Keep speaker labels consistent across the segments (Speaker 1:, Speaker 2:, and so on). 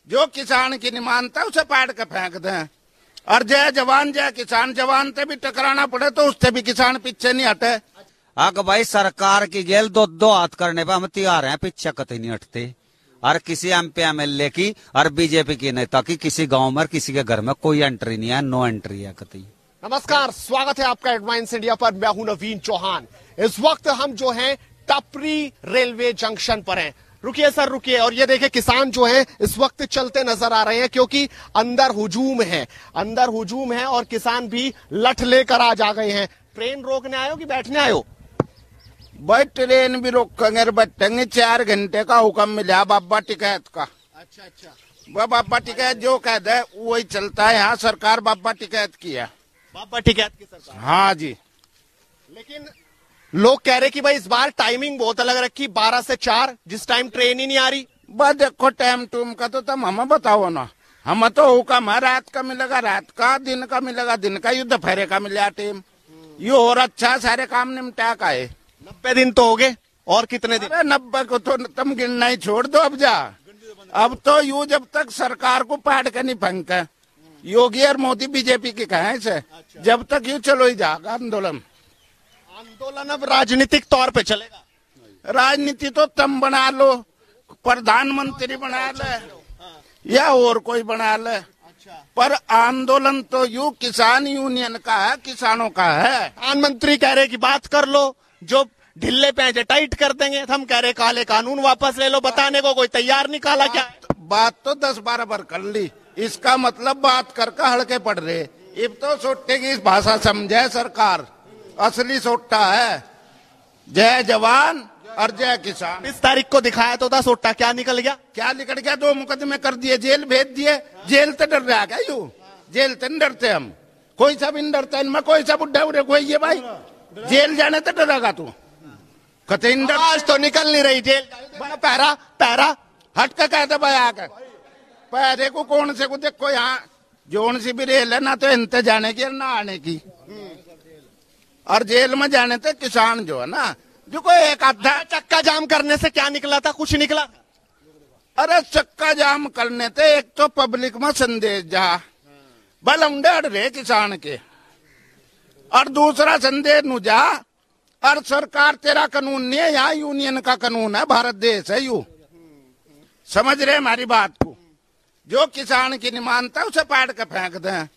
Speaker 1: जो किसान की नहीं मानता उसे पाड़ के फेंक दें। और जय जवान जय किसान, जवान से भी टकराना पड़े तो उससे भी किसान पीछे नहीं हटे।
Speaker 2: अग भाई सरकार की गेल दो दो हाथ करने पे हम तैयार हैं, पीछे कतई नहीं हटते। और किसी एमपी एमएलए की और बीजेपी के नेता की किसी गांव में किसी के घर में कोई एंट्री नहीं है, नो एंट्री है कतई।
Speaker 3: नमस्कार, स्वागत है आपका एडवांस इंडिया पर। मैं हूं नवीन चौहान। इस वक्त हम जो हैं टपरी रेलवे जंक्शन पर हैं। रुकिए सर, रुकिए। और ये देखिए किसान जो हैं इस वक्त चलते नजर आ रहे हैं क्योंकि अंदर हुजूम है और किसान भी लठ लेकर आज आ गए हैं। ट्रेन रोकने आयो कि बैठने आयो?
Speaker 1: भाई ट्रेन भी रोकेंगे बैठेंगे। 4 घंटे का हुक्म मिला बाबा टिकैत का। अच्छा। बाबा टिकैत जो कह दे वही चलता है यहाँ। सरकार बाबा टिकैत की है।
Speaker 3: बाबा टिकैत की सरकार?
Speaker 1: हाँ जी।
Speaker 3: लेकिन लोग कह रहे कि भाई इस बार टाइमिंग बहुत अलग रखी, 12 से 4, जिस टाइम ट्रेन ही नहीं आ रही।
Speaker 1: बस देखो टाइम टूम का तो तुम हमें बताओ ना। हम तो हुक्म है रात का मिलेगा रात का, दिन का मिलेगा दिन का, युद्ध फेरे का मिला टाइम। ये और अच्छा सारे काम निपटा का है।
Speaker 3: 90 दिन तो हो गए, और कितने दिन?
Speaker 1: अरे 90 को तो तुम गिनना ही छोड़ दो अब जा। अब तो यू जब तक सरकार को पाड़ के नहीं फेंके, योगी और मोदी बीजेपी के कहे से, जब तक यू चलो ही जाएगा आंदोलन।
Speaker 3: आंदोलन अब राजनीतिक तौर पे चलेगा।
Speaker 1: राजनीति तो तुम बना लो, प्रधानमंत्री बना ले या और कोई बना ले, पर आंदोलन तो यू किसान यूनियन का है, किसानों का है।
Speaker 3: प्रधानमंत्री कह रहे कि बात कर लो, जो ढिल्ले पे टाइट कर देंगे। हम कह रहे काले कानून वापस ले लो, बताने को कोई तैयार नहीं। काला क्या?
Speaker 1: बात तो 10-12 बार कर ली, इसका मतलब बात करके हड़के पड़ रहे। अब तो सोटे की भाषा समझे सरकार, असली सोटा है जय जवान और जय किसान।
Speaker 3: 20 तारीख को दिखाया तो था सोटा, क्या निकल गया?
Speaker 1: क्या निकल गया? 2 मुकदमे कर दिए, जेल भेज दिए। जेल तो डर रहा क्या यू? जेल तो नहीं डरते हम, कोई सा भी नहीं डरता इनमें। कोई सा बुढ़ा उड़े कोई ये भाई जेल जाने तो डरेगा तू? कतई नहीं डर।
Speaker 3: आज तो निकल नहीं रही जेल। पैरा पैरा
Speaker 1: हट का कहते भाई आकर पैरे को कौन से को देखो यहाँ जोन सी भी रेल है ना, तो इनते जाने की ना आने की। और जेल में जाने थे किसान जो है ना, जो कोई एक आधा
Speaker 3: चक्का जाम करने से क्या निकला था? कुछ निकला?
Speaker 1: अरे चक्का जाम करने थे एक तो पब्लिक में संदेश जा बल अड़ रहे किसान के, और दूसरा संदेश नु जा और सरकार तेरा कानून नहीं है, यहाँ यूनियन का कानून है, भारत देश है यू। समझ रहे हमारी बात को? जो किसान की नहीं मानता उसे पाड़ के फेंक दें।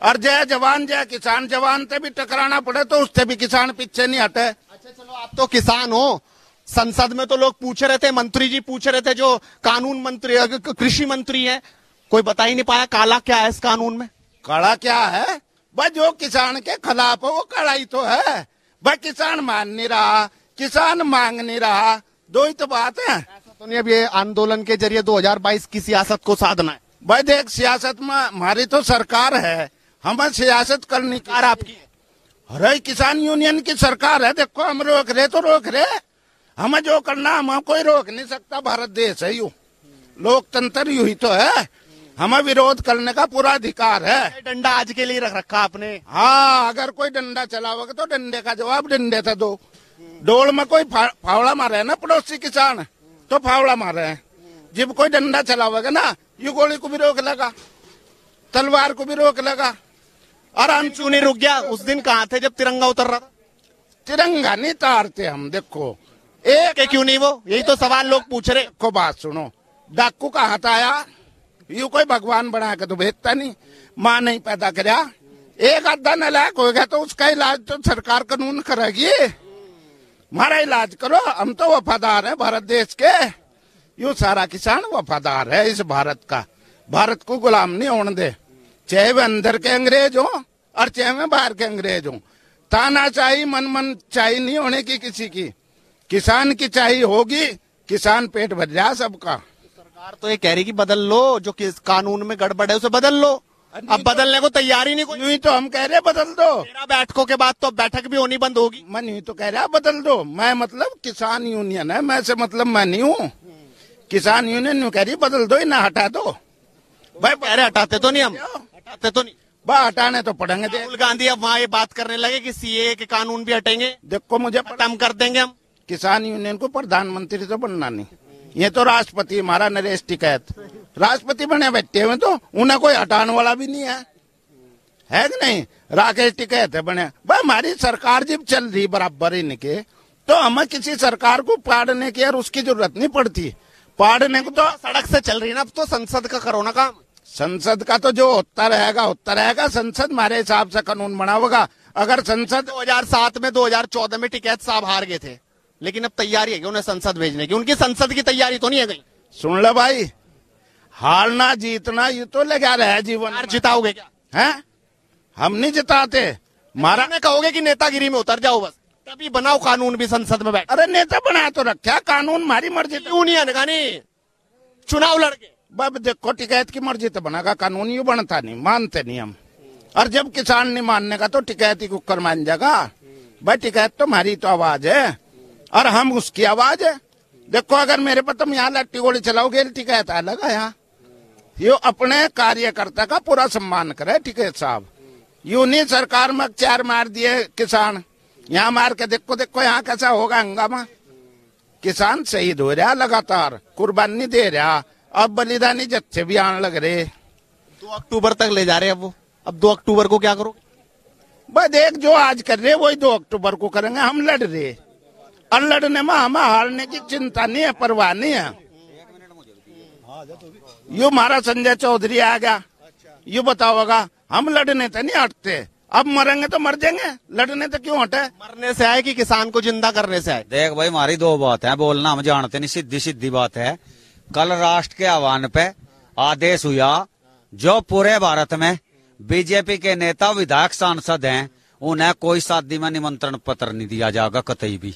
Speaker 1: और जय जवान जय किसान, जवान से भी टकराना पड़े तो उससे भी किसान पीछे नहीं हटे।
Speaker 3: अच्छा चलो, आप तो किसान हो। संसद में तो लोग पूछ रहे थे, मंत्री जी पूछ रहे थे, जो कानून मंत्री कृषि मंत्री है, कोई बता ही नहीं पाया काला क्या है इस कानून में।
Speaker 1: काला क्या है? बस जो किसान के खिलाफ हो वो कड़ा ही तो है। भाई किसान मान नहीं रहा, किसान मांग नहीं रहा, दो ही तो बात है।
Speaker 3: ऐसा तो नहीं अब ये आंदोलन के जरिए 2022 की सियासत को साधना है?
Speaker 1: भाई देख, सियासत में हमारी तो सरकार है, हमें सियासत करनी की
Speaker 3: आपकी।
Speaker 1: अरे किसान यूनियन की सरकार है। देखो हम रोक रहे तो रोक रहे, हमें जो करना हमें कोई रोक नहीं सकता। भारत देश है यू, लोकतंत्र यू ही तो है, हमें विरोध करने का पूरा अधिकार है।
Speaker 3: डंडा आज के लिए रख रखा आपने?
Speaker 1: हाँ, अगर कोई डंडा चलाओगे तो डंडे का जवाब डंडे से दो। डोल में कोई फावड़ा मारे है ना पड़ोसी किसान, तो फावड़ा मारे हैं। जब कोई डंडा चलाओगे ना, यू गोली को भी रोक लेगा, तलवार को भी रोक लेगा। और हम
Speaker 3: क्यों नहीं रुक गया? उस दिन कहाँ थे जब तिरंगा उतर रहा था?
Speaker 1: तिरंगा नहीं तारते हम। देखो
Speaker 3: एक क्यों नहीं वो, यही तो सवाल लोग पूछ रहे।
Speaker 1: को बात सुनो, डाकू का हाथ आया, यू कोई भगवान बना के तो भेजता नहीं, माँ नहीं पैदा कराया। एक आधा नालायक हो गया तो उसका इलाज तो सरकार कानून करेगी। हमारा इलाज करो, हम तो वफादार हैं भारत देश के। यू सारा किसान वफादार है इस भारत का, भारत को गुलाम नहीं होने दे, चाहे वे अंदर के अंग्रेज हो और चाहे वे बाहर के अंग्रेज हो। तानाशाही मन चाही नहीं होने की किसी की, किसान की चाही होगी, किसान पेट भर जाए सबका।
Speaker 3: सरकार तो ये कह रही कि बदल लो, जो कि कानून में गड़बड़ है उसे बदल लो। अब बदलने को तैयारी नहीं कोई।
Speaker 1: यूं तो हम कह रहे बदल दो।
Speaker 3: मेरा बैठकों के बाद तो बैठक भी होनी बंद होगी।
Speaker 1: मैं यूं तो कह रहा बदल दो। मैं मतलब किसान यूनियन है, मैं से मतलब मैं नहीं हूँ। किसान यूनियन यूं कह रही बदल दो, ना हटा दो।
Speaker 3: भाई कह रहे हटाते तो नहीं, हम हटाते तो नहीं।
Speaker 1: हटाने तो पड़ेंगे।
Speaker 3: राहुल गांधी अब वहाँ ये बात करने लगे कि सीए के कानून भी हटेंगे।
Speaker 1: देखो मुझे
Speaker 3: खत्म कर देंगे हम।
Speaker 1: किसान यूनियन को प्रधानमंत्री तो बनना नहीं, ये तो राष्ट्रपति हमारा नरेश टिकैत राष्ट्रपति बने बैठे हुए, तो उन्हें कोई हटाने वाला भी नहीं है कि नहीं। राकेश टिकैत है बने भाई, हमारी सरकार जब चल रही बराबर इनके, तो हमें किसी सरकार को पाड़ने की और उसकी जरूरत नहीं पड़ती। पाड़ने को तो
Speaker 3: सड़क से चल रही है ना, अब तो संसद का करो ना काम।
Speaker 1: संसद का तो जो होता रहेगा। संसद हमारे हिसाब से कानून बनावेगा। अगर संसद
Speaker 3: 2007 में 2014 में टिकैत साहब हार गए थे, लेकिन अब तैयारी है कि उन्हें संसद भेजने की। उनकी संसद की तैयारी तो नहीं है कहीं।
Speaker 1: सुन ले भाई, हारना जीतना ये तो लगा रहा जीवन में।
Speaker 3: जिताओगे क्या?
Speaker 1: हैं? हम नहीं जिताते।
Speaker 3: मारा में कहोगे कि नेतागिरी में उतर जाओ बस, तभी बनाओ कानून भी संसद में बैठ।
Speaker 1: अरे नेता बना तो रखा, कानून हमारी मर्जी।
Speaker 3: क्यों नहीं अनगानी चुनाव लड़के?
Speaker 1: बब देखो, टिकैत की मर्जी तो बनागा, कानून यूं बनता नहीं, मानते नहीं हम। और जब किसान नहीं मानने का तो टिकैत ही कुकर मान जाएगा। भाई टिकैत तो हमारी तो आवाज है और हम उसकी आवाज है। देखो अगर मेरे पर तुम यहाँ लट्टी गोली चलाओगे, टिकैत अलग है। यहाँ यो अपने कार्यकर्ता का पूरा सम्मान करे टिकैत साहब। यूं नहीं सरकार में 4 मार दिए किसान, यहाँ मार के देखो यहाँ कैसा होगा हंगामा। किसान शहीद हो रहा लगातार, कुर्बानी दे रहा, अब बलिदानी जत्थे भी आने लग रहे।
Speaker 3: 2 अक्टूबर तक ले जा रहे हैं अब वो। अब 2 अक्टूबर को क्या करोगे?
Speaker 1: बस देख, जो आज कर रहे वही 2 अक्टूबर को करेंगे। हम लड़ रहे और लड़ने में हमें हारने की चिंता नहीं है, परवाह नहीं है। यू हमारा संजय चौधरी आ गया, यू बताओगा हम लड़ने तो नहीं हटते। अब मरेंगे तो मर जाएंगे, लड़ने तो क्यों हटे?
Speaker 3: मरने से आए कि किसान को जिंदा करने से आए?
Speaker 2: देख भाई, हमारी 2 बात है, बोलना हम जानते नहीं, सीधी सीधी बात है। कल राष्ट्र के आह्वान पे आदेश हुआ, जो पूरे भारत में बीजेपी के नेता विधायक सांसद हैं, उन्हें कोई शादी में निमंत्रण पत्र नहीं दिया जाएगा कतई भी।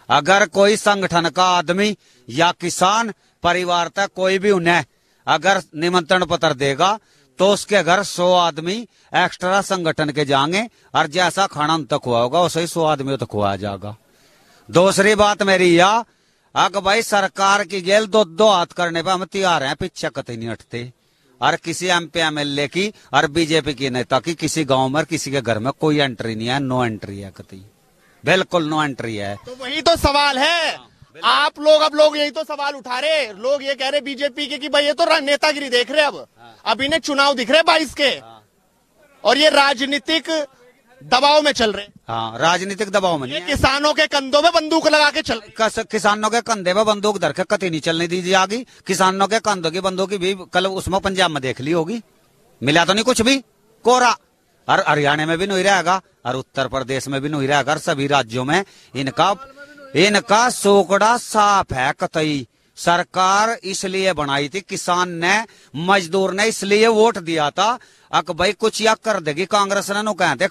Speaker 2: अगर कोई संगठन का आदमी या किसान परिवार तक कोई भी उन्हें अगर निमंत्रण पत्र देगा, तो उसके घर 100 आदमी एक्स्ट्रा संगठन के जाएंगे और जैसा खाना उन तक हुआ होगा वैसे ही 100 आदमियों तक हुआ जाएगा। दूसरी बात मेरी यह, अगर भाई सरकार की गेल 2 हाथ करने पे हम तैयार हैं, पीछे कतई नहीं हटते। और किसी MP MLA की और बीजेपी की नेता की किसी गांव में किसी के घर में कोई एंट्री नहीं है, नो एंट्री है कतई, बिल्कुल नो एंट्री है।
Speaker 3: तो वही तो सवाल है। आप लोग अब लोग यही तो सवाल उठा रहे, लोग ये कह रहे बीजेपी के कि भाई ये तो नेतागिरी देख रहे, अब इन्हें चुनाव दिख रहे 22 के, और ये राजनीतिक दबाव में चल रहे।
Speaker 2: हाँ, राजनीतिक दबाव में नहीं है।
Speaker 3: किसानों के कंधों में बंदूक लगा के चल रहे।
Speaker 2: किसानों के कंधे में बंदूक धर के कतई नहीं चलने दी जाएगी। किसानों के कंधों की बंदूक भी कल उसमें पंजाब में देख ली होगी, मिला तो नहीं कुछ भी, कोरा। और हरियाणा में भी नहीं रहेगा और उत्तर प्रदेश में भी नहीं रहेगा, और सभी राज्यों में इनका सोकड़ा साफ है कतई। सरकार इसलिए बनाई थी, किसान ने मजदूर ने इसलिए वोट दिया था। अक भाई कुछ या कर देगी कांग्रेस ने, नो कहते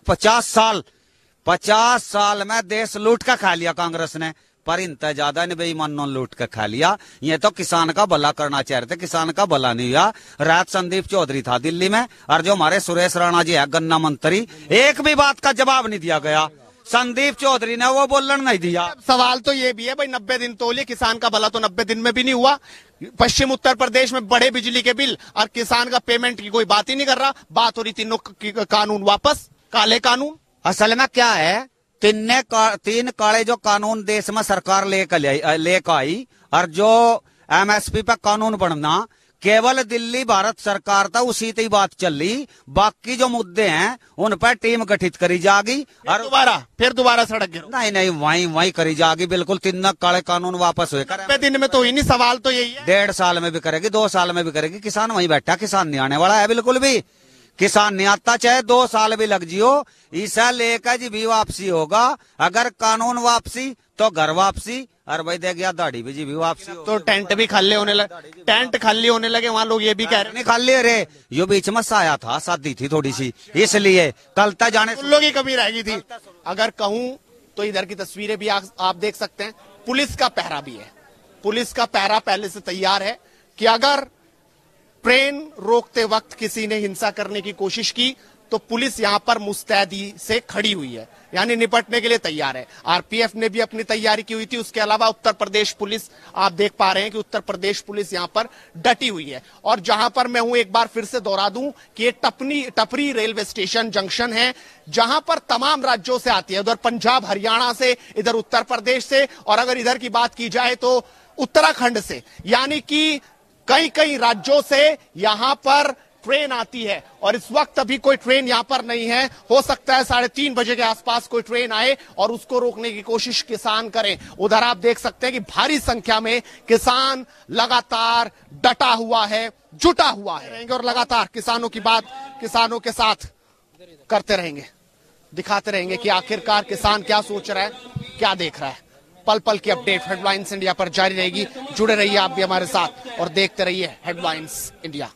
Speaker 2: 50 साल में देश लूट का खा लिया कांग्रेस ने, पर इनता ज्यादा नहीं बेईमानों लूट के खा लिया। ये तो किसान का भला करना चाह रहे थे, किसान का भला नहीं हुआ। रात संदीप चौधरी था दिल्ली में, और जो हमारे सुरेश राणा जी है गन्ना मंत्री, एक भी बात का जवाब नहीं दिया गया। संदीप चौधरी ने वो बोलने नहीं दिया।
Speaker 3: सवाल तो ये भी है भाई, 90 दिन तोलिए, किसान का भला तो 90 दिन में भी नहीं हुआ। पश्चिम उत्तर प्रदेश में बढ़े बिजली के बिल और किसान का पेमेंट की कोई बात ही नहीं कर रहा। बात हो रही तीनों कानून वापस, काले कानून।
Speaker 2: असल में क्या है, 3 काले जो कानून देश में सरकार लेकर आई, और जो MSP पे कानून बनना केवल दिल्ली भारत सरकार था, उसी की बात चल रही। बाकी जो मुद्दे हैं उन पर टीम गठित करी जाएगी और
Speaker 3: फिर दोबारा सड़क गिरो।
Speaker 2: नहीं वही करी जाएगी, बिल्कुल 3 काले कानून वापस हुए।
Speaker 3: 90 दिन में तो ही नहीं, सवाल तो यही है।
Speaker 2: 1.5 साल में भी करेगी, 2 साल में भी करेगी। किसान वहीं बैठा, किसान नहीं आने वाला है बिल्कुल भी। किसान नहीं आता, चाहे 2 साल भी लग जियो, ईसा लेकर जी भी वापसी होगा। अगर कानून वापसी तो घर वापसी, और भाई देख गया दाढ़ी भी जी भी वापसी।
Speaker 3: तो टेंट भी खाली होने लगे, टेंट खाली होने लगे वहाँ, लोग ये भी कह रहे
Speaker 2: नहीं खाली रे, यो बीच में साया था, शादी थी थोड़ी सी, इसलिए कल तक जाने
Speaker 3: लोग की कमी रहेगी थी। अगर कहूँ तो इधर की तस्वीरें भी आप देख सकते हैं, पुलिस का पहरा भी है। पुलिस का पहरा पहले से तैयार है कि अगर ट्रेन रोकते वक्त किसी ने हिंसा करने की कोशिश की तो पुलिस यहां पर मुस्तैदी से खड़ी हुई है, यानी निपटने के लिए तैयार है। आरपीएफ ने भी अपनी तैयारी की हुई थी। उसके अलावा उत्तर प्रदेश पुलिस, आप देख पा रहे हैं कि उत्तर प्रदेश पुलिस यहां पर डटी हुई है। और जहां पर मैं हूं, एक बार फिर से दोहरा दूं कि ये टपरी रेलवे स्टेशन जंक्शन है, जहां पर तमाम राज्यों से आती है, उधर पंजाब हरियाणा से, इधर उत्तर प्रदेश से, और अगर इधर की बात की जाए तो उत्तराखंड से, यानी कि कई कई राज्यों से यहां पर ट्रेन आती है और इस वक्त अभी कोई ट्रेन यहां पर नहीं है। हो सकता है 3:30 बजे के आसपास कोई ट्रेन आए और उसको रोकने की कोशिश किसान करें। उधर आप देख सकते हैं कि भारी संख्या में किसान लगातार डटा हुआ है, जुटा हुआ है और लगातार किसानों की बात किसानों के साथ करते रहेंगे, दिखाते रहेंगे कि आखिरकार किसान क्या सोच रहा है, क्या देख रहा है। पल पल की अपडेट हेडलाइंस इंडिया पर जारी रहेगी। जुड़े रहिए आप भी हमारे साथ और देखते रहिए हेडलाइंस इंडिया।